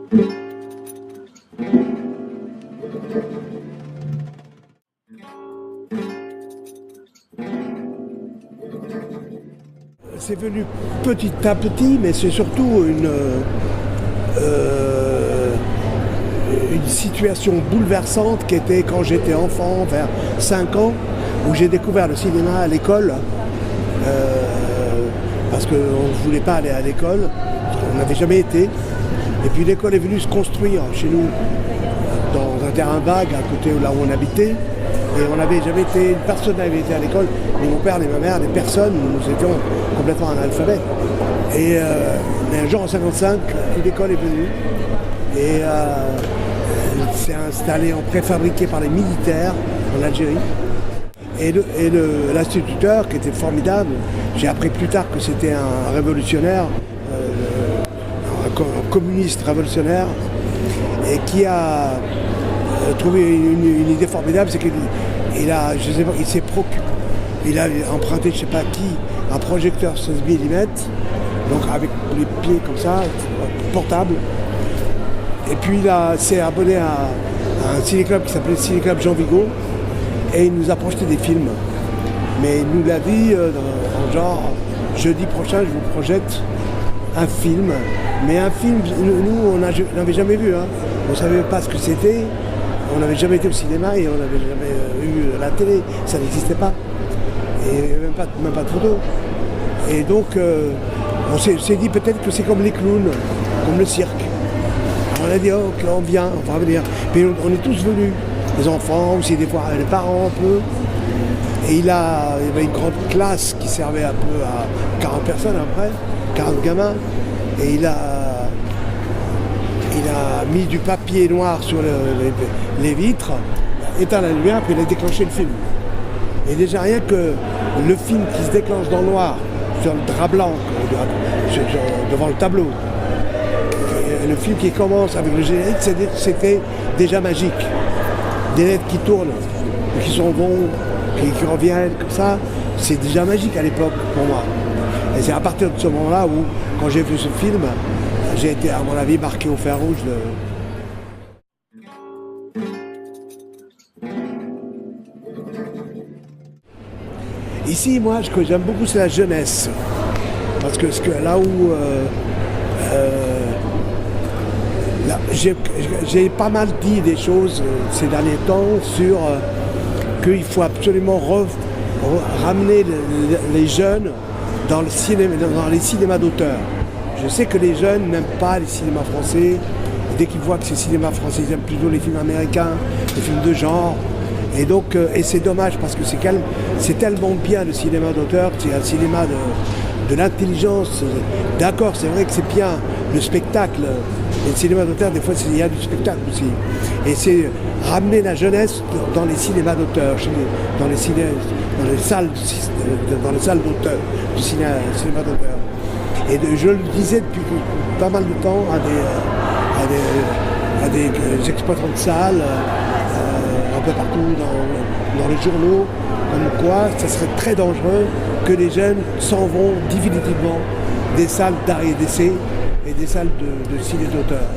C'est venu petit à petit, mais c'est surtout une situation bouleversante qui était quand j'étais enfant, vers 5 ans, où j'ai découvert le cinéma à l'école, parce qu'on ne voulait pas aller à l'école, on n'avait jamais été. Et puis l'école est venue se construire chez nous, dans un terrain vague, à côté là où on habitait. Et on n'avait jamais été, personne n'avait été à l'école, ni mon père, ni ma mère, ni personne, nous étions complètement analphabètes. Et un jour en 1955, l'école est venue et elle s'est installée en préfabriqué par les militaires en Algérie. Et l'instituteur, qui était formidable, j'ai appris plus tard que c'était un révolutionnaire, un communiste révolutionnaire, et qui a trouvé une idée formidable, c'est qu'il il a emprunté, je ne sais pas qui, un projecteur 16 mm, donc avec les pieds comme ça, portable. Et puis il s'est abonné à un ciné-club qui s'appelait Ciné-Club Jean Vigo, et il nous a projeté des films. Mais il nous l'a dit en genre, jeudi prochain je vous projette un film. Mais un film, nous on n'avait jamais vu, hein. On ne savait pas ce que c'était. On n'avait jamais été au cinéma et on n'avait jamais eu la télé, ça n'existait pas. Et même pas de photos. Et donc on s'est dit peut-être que c'est comme les clowns, comme le cirque. Alors on a dit ok, on vient, on va venir. Puis on est tous venus, les enfants, aussi des fois les parents un peu. Et il y avait une grande classe qui servait un peu à 40 personnes après, 40 gamins. Et il a mis du papier noir sur les vitres, éteint la lumière, puis il a déclenché le film. Et déjà rien que le film qui se déclenche dans le noir, sur le drap blanc, devant le tableau, et le film qui commence avec le générique, c'était déjà magique. Des lettres qui tournent, qui s'en vont, qui reviennent, comme ça, c'est déjà magique à l'époque pour moi. Et c'est à partir de ce moment-là où, quand j'ai vu ce film, j'ai été, à mon avis, marqué au fer rouge de... Ici, moi, ce que j'aime beaucoup, c'est la jeunesse. Parce que là où... j'ai pas mal dit des choses ces derniers temps sur qu'il faut absolument ramener les jeunes dans les cinémas d'auteur. Je sais que les jeunes n'aiment pas les cinémas français. Dès qu'ils voient que c'est cinéma français, ils aiment plutôt les films américains, les films de genre. Et donc, et c'est dommage parce que c'est tellement bien le cinéma d'auteur, c'est un cinéma de l'intelligence. D'accord, c'est vrai que c'est bien le spectacle. Et le cinéma d'auteur, des fois, il y a du spectacle aussi. Et c'est ramener la jeunesse dans les cinémas d'auteur, dans les salles d'auteur, du cinéma d'auteur. Et je le disais depuis pas mal de temps à des exploitants de salles, un peu partout dans les journaux, comme quoi ça serait très dangereux que les jeunes s'en vont définitivement des salles d'art et d'essai et des salles de cinéma d'auteur.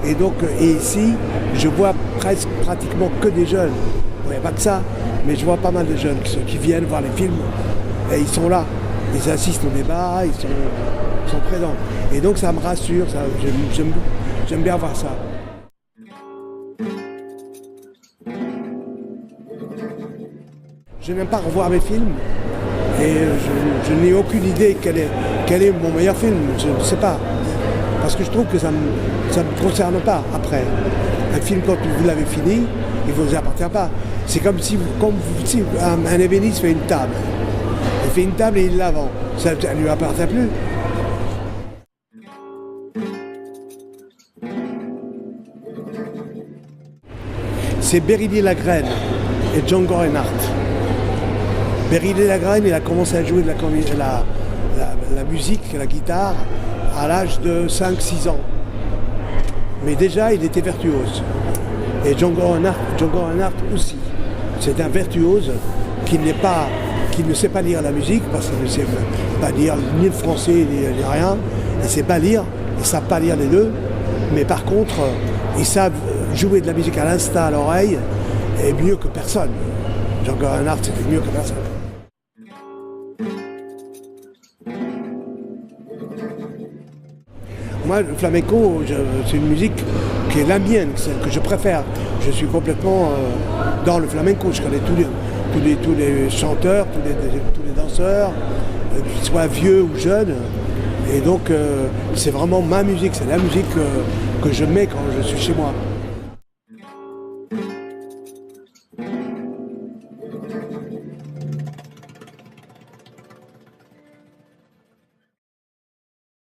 Et donc, ici, je vois pratiquement que des jeunes. Il n'y a pas que ça, mais je vois pas mal de jeunes qui viennent voir les films et ils sont là. Ils assistent au débat, ils sont présents. Et donc ça me rassure, j'aime bien voir ça. Je n'aime pas revoir mes films et je n'ai aucune idée quel est mon meilleur film, je ne sais pas. Parce que je trouve que ça ne me concerne pas après. Un film, quand vous l'avez fini, il ne vous appartient pas. C'est comme si un ébéniste fait une table. Il fait une table et il la vend. Ça ne lui appartient plus. C'est Bérénier Lagrène et Django Reinhardt. Bérénier Lagrène, il a commencé à jouer de la musique, la guitare, à l'âge de 5-6 ans. Mais déjà, il était virtuose. Et Django Reinhardt aussi. C'est un virtuose qui ne sait pas lire la musique, parce qu'il ne sait pas lire ni le français, ni rien. Il ne sait pas lire, il ne savent pas lire les deux. Mais par contre, ils savent jouer de la musique à l'instinct, à l'oreille, et mieux que personne. Django Reinhardt, c'était mieux que personne. Moi, le flamenco, c'est une musique qui est la mienne, celle que je préfère. Je suis complètement dans le flamenco. Je connais tous les chanteurs, tous les danseurs, qu'ils soient vieux ou jeunes. Et donc, c'est vraiment ma musique, c'est la musique que je mets quand je suis chez moi.